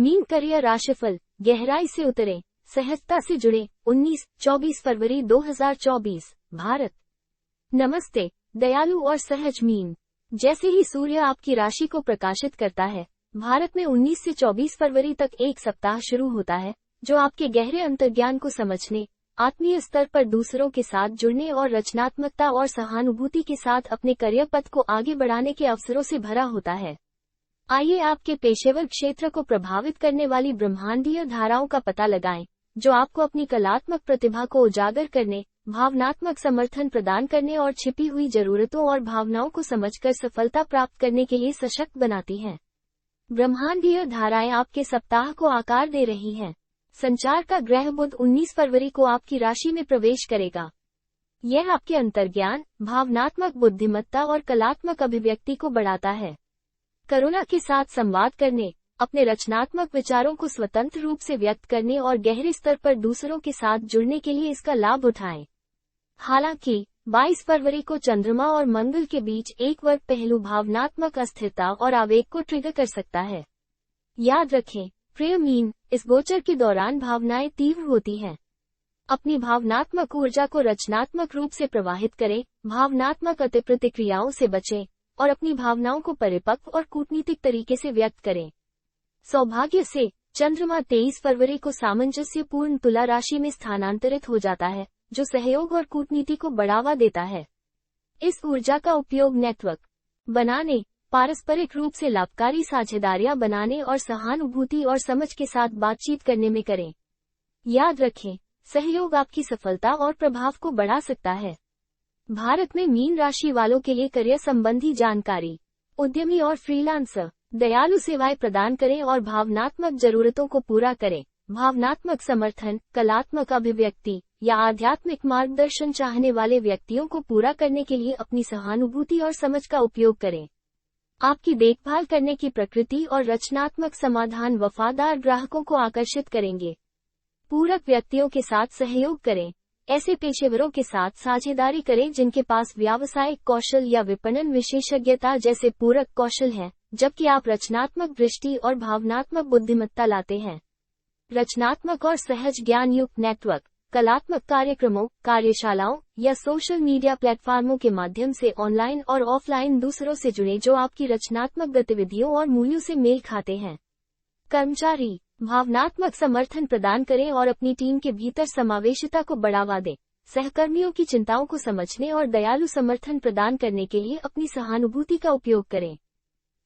Mean career राशिफल, गहराई से उतरे, सहजता से जुड़े। 19-24 फरवरी 2024, भारत। नमस्ते, दयालु और सहज मीन। जैसे ही सूर्य आपकी राशि को प्रकाशित करता है, भारत में 19 से 24 फरवरी तक एक सप्ताह शुरू होता है, जो आपके गहरे अंतर्ज्ञान को समझने, आत्मीय स्तर पर दूसरों के साथ जुड़ने और रचनात्मकता और सहानुभूति के साथ अपने करियर पथ को आगे बढ़ाने के अवसरों से भरा होता है। आइए आपके पेशेवर क्षेत्र को प्रभावित करने वाली ब्रह्मांडीय धाराओं का पता लगाएं, जो आपको अपनी कलात्मक प्रतिभा को उजागर करने, भावनात्मक समर्थन प्रदान करने और छिपी हुई जरूरतों और भावनाओं को समझकर सफलता प्राप्त करने के लिए सशक्त बनाती हैं। ब्रह्मांडीय धाराएं आपके सप्ताह को आकार दे रही हैं। संचार का ग्रह बुध 19 फरवरी को आपकी राशि में प्रवेश करेगा। यह आपके अंतर्ज्ञान, भावनात्मक बुद्धिमत्ता और कलात्मक अभिव्यक्ति को बढ़ाता है। करुणा के साथ संवाद करने, अपने रचनात्मक विचारों को स्वतंत्र रूप से व्यक्त करने और गहरे स्तर पर दूसरों के साथ जुड़ने के लिए इसका लाभ उठाएं। हालांकि 22 फरवरी को चंद्रमा और मंगल के बीच एक वर्ग पहलू भावनात्मक अस्थिरता और आवेग को ट्रिगर कर सकता है। याद रखें, प्रिय मीन, इस गोचर के दौरान भावनाएं तीव्र होती हैं। अपनी भावनात्मक ऊर्जा को रचनात्मक रूप से प्रवाहित करें, भावनात्मक अति प्रतिक्रियाओं से बचें और अपनी भावनाओं को परिपक्व और कूटनीतिक तरीके से व्यक्त करें। सौभाग्य से, चंद्रमा 23 फरवरी को सामंजस्यपूर्ण तुला राशि में स्थानांतरित हो जाता है, जो सहयोग और कूटनीति को बढ़ावा देता है। इस ऊर्जा का उपयोग नेटवर्क बनाने, पारस्परिक रूप से लाभकारी साझेदारियां बनाने और सहानुभूति और समझ के साथ बातचीत करने में करें। याद रखें, सहयोग आपकी सफलता और प्रभाव को बढ़ा सकता है। भारत में मीन राशि वालों के लिए करियर संबंधी जानकारी। उद्यमी और फ्रीलांसर, दयालु सेवाएं प्रदान करें और भावनात्मक जरूरतों को पूरा करें। भावनात्मक समर्थन, कलात्मक अभिव्यक्ति या आध्यात्मिक मार्गदर्शन चाहने वाले व्यक्तियों को पूरा करने के लिए अपनी सहानुभूति और समझ का उपयोग करें। आपकी देखभाल करने की प्रकृति और रचनात्मक समाधान वफादार ग्राहकों को आकर्षित करेंगे। पूरक व्यक्तियों के साथ सहयोग करें। ऐसे पेशेवरों के साथ साझेदारी करें जिनके पास व्यावसायिक कौशल या विपणन विशेषज्ञता जैसे पूरक कौशल हैं, जबकि आप रचनात्मक दृष्टि और भावनात्मक बुद्धिमत्ता लाते हैं। रचनात्मक और सहज ज्ञान युक्त नेटवर्क, कलात्मक कार्यक्रमों, कार्यशालाओं या सोशल मीडिया प्लेटफॉर्मों के माध्यम से ऑनलाइन और ऑफलाइन दूसरों से जुड़े जो आपकी रचनात्मक गतिविधियों और मूल्यों से मेल खाते हैं। कर्मचारी, भावनात्मक समर्थन प्रदान करें और अपनी टीम के भीतर समावेशिता को बढ़ावा दें। सहकर्मियों की चिंताओं को समझने और दयालु समर्थन प्रदान करने के लिए अपनी सहानुभूति का उपयोग करें।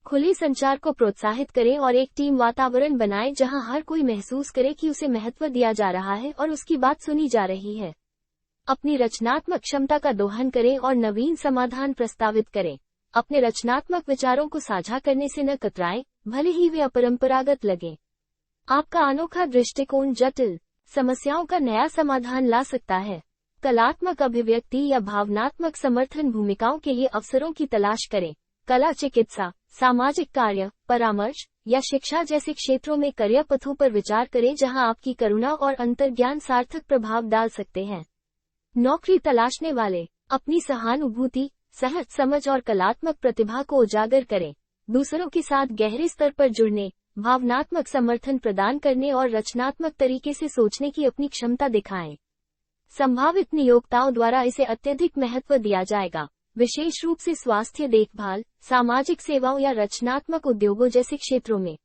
खुले संचार को प्रोत्साहित करें और एक टीम वातावरण बनाएं जहां हर कोई महसूस करे कि उसे महत्व दिया जा रहा है और उसकी बात सुनी जा रही है। अपनी रचनात्मक क्षमता का दोहन करें और नवीन समाधान प्रस्तावित करें। अपने रचनात्मक विचारों को साझा करने से न कतराएं, भले ही वे अपरंपरागत लगें। आपका अनोखा दृष्टिकोण जटिल समस्याओं का नया समाधान ला सकता है। कलात्मक अभिव्यक्ति या भावनात्मक समर्थन भूमिकाओं के लिए अवसरों की तलाश करें। कला, चिकित्सा, सामाजिक कार्य, परामर्श या शिक्षा जैसे क्षेत्रों में करियर पथों पर विचार करें जहां आपकी करुणा और अंतर्ज्ञान सार्थक प्रभाव डाल सकते हैं। नौकरी तलाशने वाले, अपनी सहानुभूति, सहज समझ और कलात्मक प्रतिभा को उजागर करें। दूसरों के साथ गहरे स्तर पर जुड़ने, भावनात्मक समर्थन प्रदान करने और रचनात्मक तरीके से सोचने की अपनी क्षमता दिखाएं। संभावित नियोक्ताओं द्वारा इसे अत्यधिक महत्व दिया जाएगा, विशेष रूप से स्वास्थ्य देखभाल, सामाजिक सेवाओं या रचनात्मक उद्योगों जैसे क्षेत्रों में।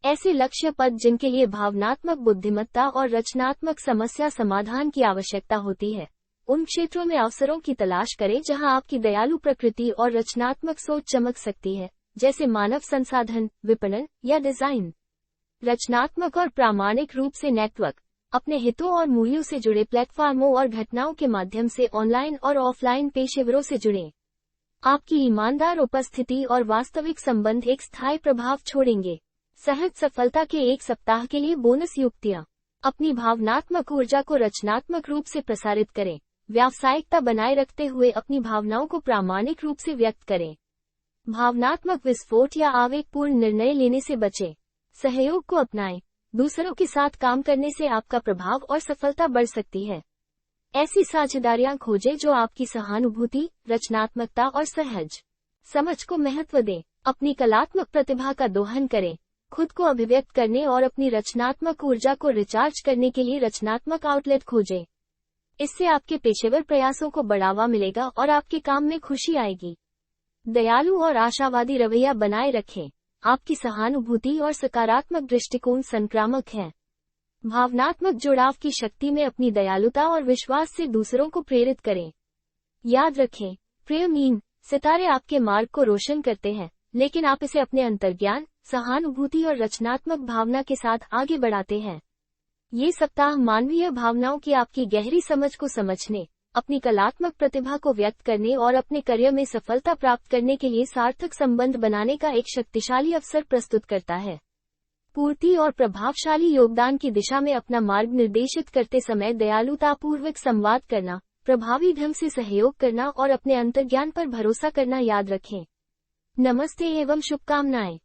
ऐसे लक्ष्य पद जिनके लिए भावनात्मक बुद्धिमत्ता और रचनात्मक समस्या समाधान की आवश्यकता होती है, उन क्षेत्रों में अवसरों की तलाश करें जहां आपकी दयालु प्रकृति और रचनात्मक सोच चमक सकती है, जैसे मानव संसाधन, विपणन या डिजाइन। रचनात्मक और प्रामाणिक रूप से नेटवर्क, अपने हितों और मूल्यों से जुड़े प्लेटफॉर्मों और घटनाओं के माध्यम से ऑनलाइन और ऑफलाइन पेशेवरों से जुड़ें। आपकी ईमानदार उपस्थिति और वास्तविक संबंध एक स्थायी प्रभाव छोड़ेंगे। सहज सफलता के एक सप्ताह के लिए बोनस युक्तियाँ। अपनी भावनात्मक ऊर्जा को रचनात्मक रूप से प्रसारित करें। व्यावसायिकता बनाए रखते हुए अपनी भावनाओं को प्रामाणिक रूप से व्यक्त करें। भावनात्मक विस्फोट या आवेगपूर्ण निर्णय लेने से बचें। सहयोग को अपनाएं। दूसरों के साथ काम करने से आपका प्रभाव और सफलता बढ़ सकती है। ऐसी साझेदारियां खोजें जो आपकी सहानुभूति, रचनात्मकता और सहज समझ को महत्व दें। अपनी कलात्मक प्रतिभा का दोहन करें। खुद को अभिव्यक्त करने और अपनी रचनात्मक ऊर्जा को रिचार्ज करने के लिए रचनात्मक आउटलेट खोजें। इससे आपके पेशेवर प्रयासों को बढ़ावा मिलेगा और आपके काम में खुशी आएगी। दयालु और आशावादी रवैया बनाए रखें। आपकी सहानुभूति और सकारात्मक दृष्टिकोण संक्रामक है। भावनात्मक जुड़ाव की शक्ति में अपनी दयालुता और विश्वास से दूसरों को प्रेरित करें। याद रखें, प्रिय मीन, सितारे आपके मार्ग को रोशन करते हैं, लेकिन आप इसे अपने अंतर्ज्ञान, सहानुभूति और रचनात्मक भावना के साथ आगे बढ़ाते हैं। ये सप्ताह मानवीय भावनाओं की आपकी गहरी समझ को समझने, अपनी कलात्मक प्रतिभा को व्यक्त करने और अपने करियर में सफलता प्राप्त करने के लिए सार्थक संबंध बनाने का एक शक्तिशाली अवसर प्रस्तुत करता है। पूर्ति और प्रभावशाली योगदान की दिशा में अपना मार्ग निर्देशित करते समय दयालुतापूर्वक संवाद करना, प्रभावी ढंग से सहयोग करना और अपने अंतर्ज्ञान पर भरोसा करना याद रखें। नमस्ते एवं शुभकामनाएं।